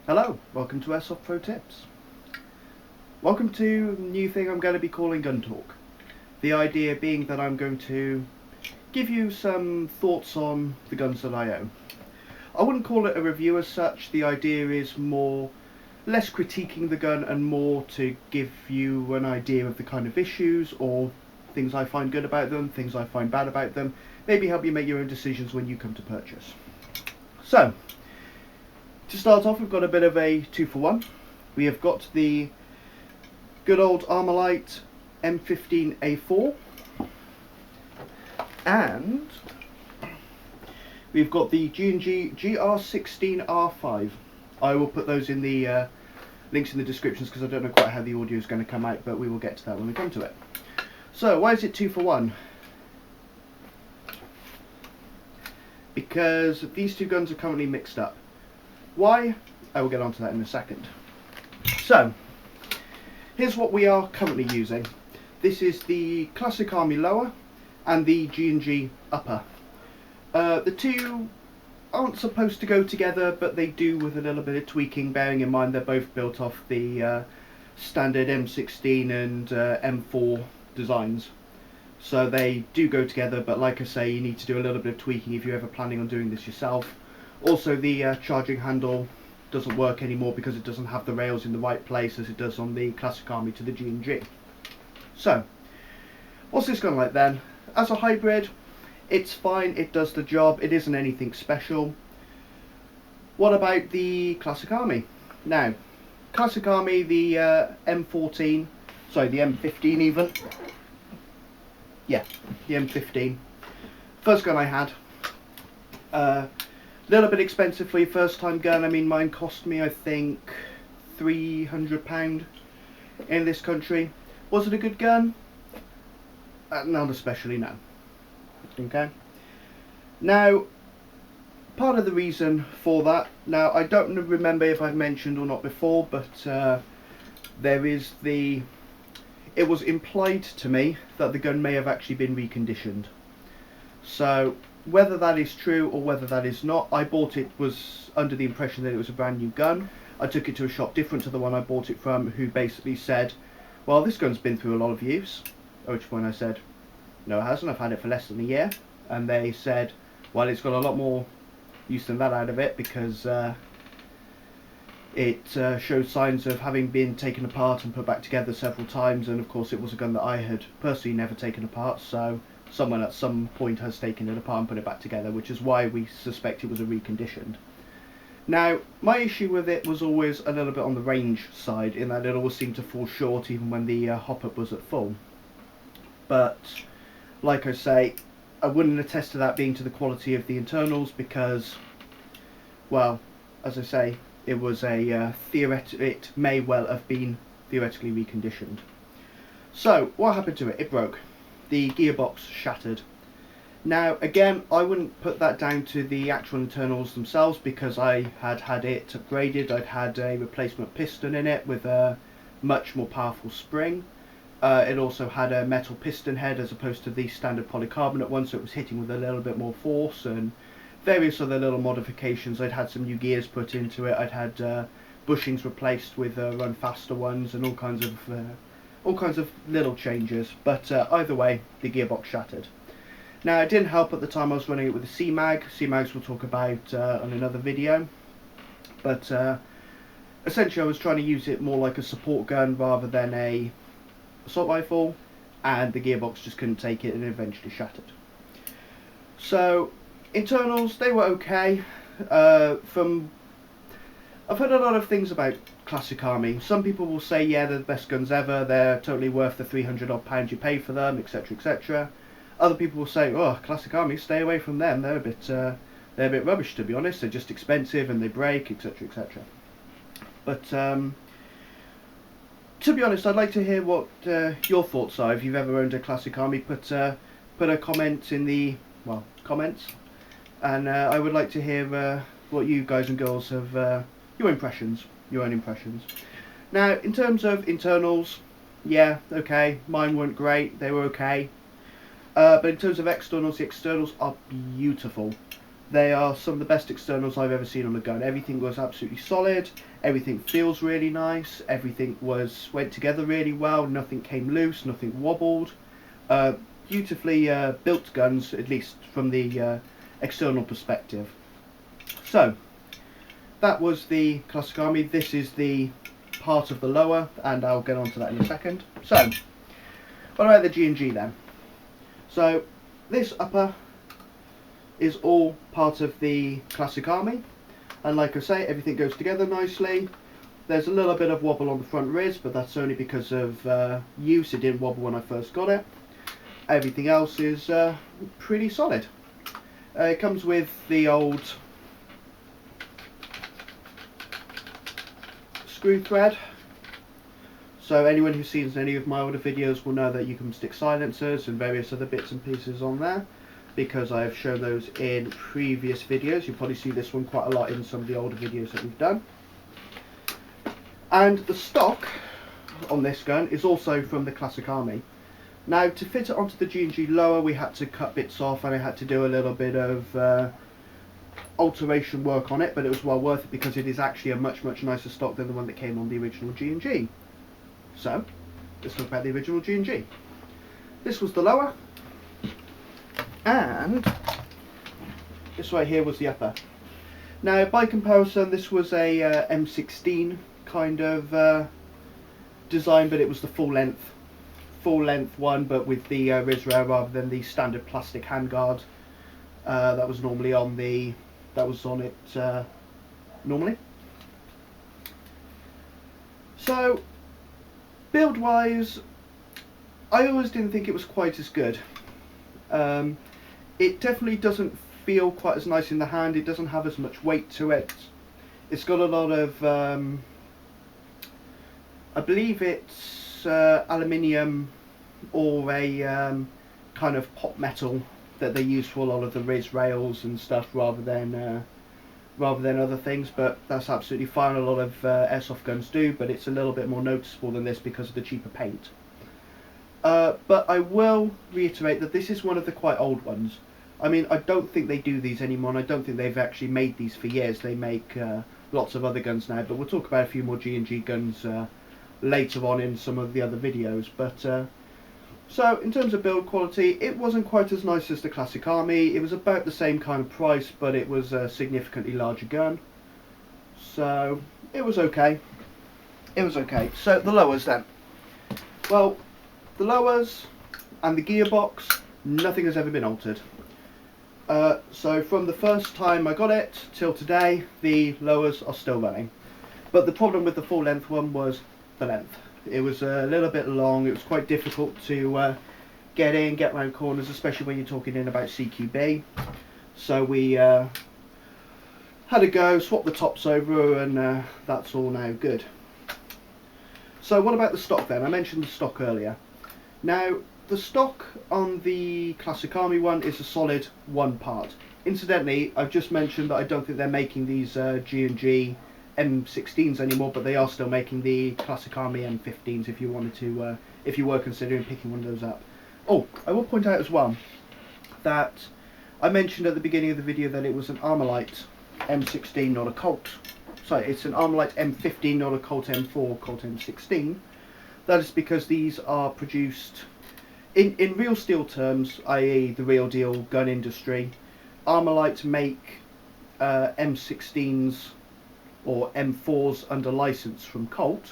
Hello, welcome to Airsoft Pro Tips. Welcome to a new thing I'm going to be calling Gun Talk. The idea being that I'm going to give you some thoughts on the guns that I own. I wouldn't call it a review as such. The idea is less critiquing the gun and more to give you an idea of the kind of issues or things I find good about them, things I find bad about them, maybe help you make your own decisions when you come to purchase. So, to start off, we've got a bit of a 2-for-1. We have got the good old Armalite M15A4 and we've got the G&G GR16R5. I will put those in the links in the descriptions because I don't know quite how the audio is going to come out, but we will get to that when we come to it. So why is it 2-for-1? Because these two guns are currently mixed up. Why? I will get onto that in a second. So, here's what we are currently using. This is the Classic Army lower and the G&G upper. The two aren't supposed to go together, but they do with a little bit of tweaking, bearing in mind they're both built off the standard M16 and M4 designs. So they do go together, but like I say, you need to do a little bit of tweaking if you're ever planning on doing this yourself. Also, the charging handle doesn't work anymore because it doesn't have the rails in the right place as it does on the Classic Army to the G&G. So, what's this gun like then? As a hybrid, it's fine, it does the job, it isn't anything special. What about the Classic Army? Now, Classic Army, the M15 even. Yeah, the M15. First gun I had. Little bit expensive for your first time gun. I mean, mine cost me, I think, £300 in this country. Was it a good gun? Not especially, no. Okay. Now, part of the reason for that, now I don't remember if I've mentioned or not before, but it was implied to me that the gun may have actually been reconditioned. So, whether that is true or whether that is not, I bought it was under the impression that it was a brand new gun. I took it to a shop different to the one I bought it from, who basically said, well, this gun's been through a lot of use. At which point I said, no it hasn't, I've had it for less than a year. And they said, well, it's got a lot more use than that out of it because it shows signs of having been taken apart and put back together several times, and of course it was a gun that I had personally never taken apart, so someone at some point has taken it apart and put it back together, which is why we suspect it was a reconditioned. Now, my issue with it was always a little bit on the range side, in that it always seemed to fall short even when the hop-up was at full. But, like I say, I wouldn't attest to that being to the quality of the internals because, well, as I say, it was it may well have been theoretically reconditioned. So, what happened to it? It broke. The gearbox shattered. Now again, I wouldn't put that down to the actual internals themselves because I had it upgraded. I'd had a replacement piston in it with a much more powerful spring. It also had a metal piston head as opposed to the standard polycarbonate one, so it was hitting with a little bit more force and various other little modifications. I'd had some new gears put into it. I'd had bushings replaced with run faster ones and all kinds of little changes, but either way, the gearbox shattered. Now, it didn't help at the time I was running it with a C-Mag. C-Mags we'll talk about on another video, but essentially I was trying to use it more like a support gun rather than a assault rifle, and the gearbox just couldn't take it and eventually shattered. So, internals, they were okay. I've heard a lot of things about Classic Army. Some people will say, yeah, they're the best guns ever, they're totally worth the £300 odd you pay for them, etc, etc. Other people will say, oh, Classic Army, stay away from them, they're a bit rubbish, to be honest, they're just expensive and they break, etc, etc. But to be honest, I'd like to hear what your thoughts are. If you've ever owned a Classic Army, put a comment in the comments, and I would like to hear what you guys and girls have your own impressions. Now, in terms of internals, yeah, okay, mine weren't great, they were okay. But in terms of externals, the externals are beautiful. They are some of the best externals I've ever seen on a gun. Everything was absolutely solid, everything feels really nice, everything went together really well, nothing came loose, nothing wobbled. Beautifully built guns, at least from the external perspective. So, that was the Classic Army. This is the part of the lower, and I'll get onto that in a second. So, what about the G&G then? So, this upper is all part of the Classic Army, and like I say, everything goes together nicely. There's a little bit of wobble on the front riz, but that's only because of use. It didn't wobble when I first got it. Everything else is pretty solid. It comes with the old screw thread, so anyone who sees any of my older videos will know that you can stick silencers and various other bits and pieces on there, because I have shown those in previous videos. You'll probably see this one quite a lot in some of the older videos that we've done. And the stock on this gun is also from the Classic Army. Now, to fit it onto the G&G lower, we had to cut bits off, and I had to do a little bit of alteration work on it, but it was well worth it because it is actually a much nicer stock than the one that came on the original G&G. So, let's talk about the original G&G. This was the lower, and this right here was the upper. Now, by comparison, this was a M16 kind of design, but it was the full length one, but with the riz rail rather than the standard plastic handguard that was normally on the normally. So, build wise, I always didn't think it was quite as good. It definitely doesn't feel quite as nice in the hand. It doesn't have as much weight to it. It's got a lot of I believe it's aluminium or a kind of pot metal that they use for a lot of the riz rails and stuff, rather than other things, but that's absolutely fine. A lot of airsoft guns do, but it's a little bit more noticeable than this because of the cheaper paint. But I will reiterate that this is one of the quite old ones. I mean, I don't think they do these anymore, and I don't think they've actually made these for years. They make lots of other guns now, but we'll talk about a few more G&G guns later on in some of the other videos. But so in terms of build quality, it wasn't quite as nice as the Classic Army. It was about the same kind of price, but it was a significantly larger gun, so it was okay. It was okay. So the lowers then. Well, the lowers and the gearbox, nothing has ever been altered. So from the first time I got it till today, the lowers are still running. But the problem with the full length one was the length. It was a little bit long. It was quite difficult to get in, get around corners, especially when you're talking in about CQB. So we had to go, swap the tops over, and that's all now good. So what about the stock then? I mentioned the stock earlier. Now, the stock on the Classic Army one is a solid one part. Incidentally, I've just mentioned that I don't think they're making these G&G M16s anymore, but they are still making the Classic Army M15s if you wanted to, if you were considering picking one of those up. Oh, I will point out as well that I mentioned at the beginning of the video that it was an Armalite M16, not a Colt. Sorry, it's an Armalite M15, not a Colt M4, Colt M16. That is because these are produced in real steel terms, i.e. the real deal gun industry. Armalite make M16s or M4s under license from Colt,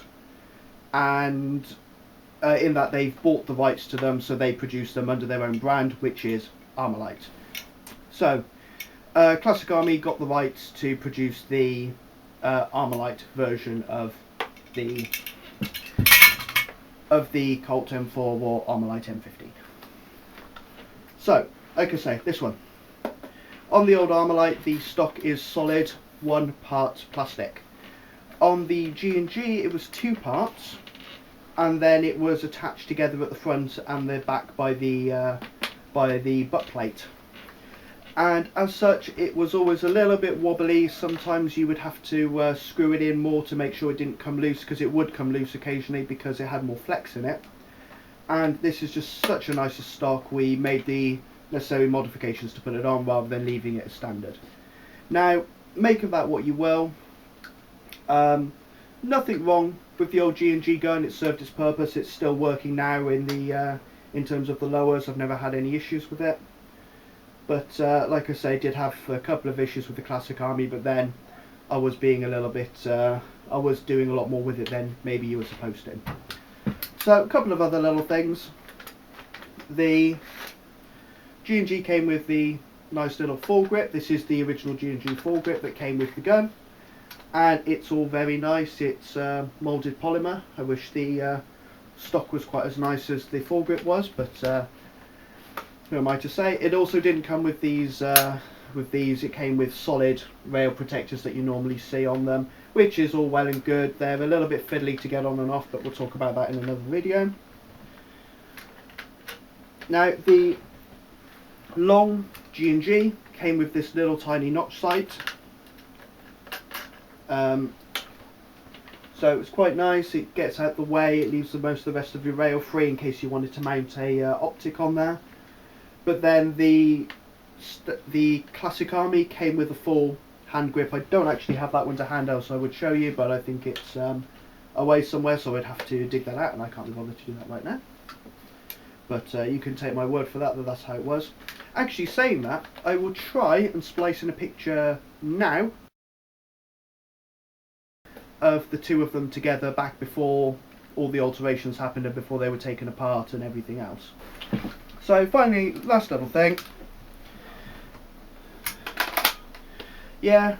and in that they've bought the rights to them, so they produce them under their own brand, which is Armalite. So Classic Army got the rights to produce the Armalite version of the Colt M4 or Armalite M15. So, like I say, this one. On the old Armalite, the stock is solid, one part plastic. On the G&G, it was two parts, and then it was attached together at the front and the back by the butt plate. And as such, it was always a little bit wobbly. Sometimes you would have to screw it in more to make sure it didn't come loose, because it would come loose occasionally because it had more flex in it. And this is just such a nice stock. We made the necessary modifications to put it on rather than leaving it as standard. Now, make of that what you will. Nothing wrong with the old G&G gun. It served its purpose. It's still working now in terms of the lowers. I've never had any issues with it. But like I say, I did have a couple of issues with the Classic Army, but then I was being a little bit, I was doing a lot more with it than maybe you were supposed to. So a couple of other little things. The G&G came with the nice little foregrip. This is the original G&G foregrip that came with the gun, and it's all very nice. It's moulded polymer. I wish the stock was quite as nice as the foregrip was, but who am I to say? It also didn't come with these. It came with solid rail protectors that you normally see on them, which is all well and good. They're a little bit fiddly to get on and off, but we'll talk about that in another video. Now, the long G&G came with this little tiny notch sight. So it's quite nice. It gets out the way. It leaves most of the rest of your rail free in case you wanted to mount a optic on there. But then the Classic Army came with a full hand grip. I don't actually have that one to hand, else I would show you, but I think it's away somewhere, so I'd have to dig that out, and I can't be bothered to do that right now. But you can take my word for that, that's how it was. Actually, saying that, I will try and splice in a picture now of the two of them together back before all the alterations happened and before they were taken apart and everything else. So finally, last little thing. Yeah,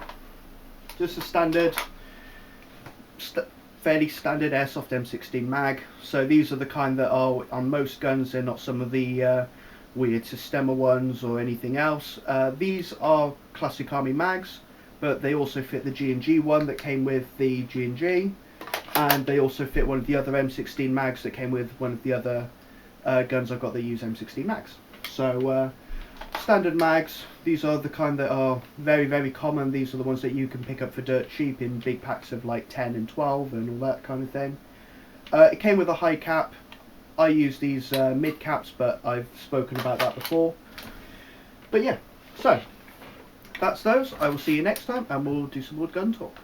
just a standard, fairly standard airsoft M16 mag. So these are the kind that are on most guns. They're not some of the weird Systema ones or anything else. These are Classic Army mags, but they also fit the G&G one that came with the G&G, and they also fit one of the other M16 mags that came with one of the other guns I've got that use M16 mags. So standard mags. These are the kind that are very, very common. These are the ones that you can pick up for dirt cheap in big packs of like 10 and 12 and all that kind of thing. It came with a high cap. I use these mid caps, but I've spoken about that before. But yeah, so that's those. I will see you next time, and we'll do some more gun talk.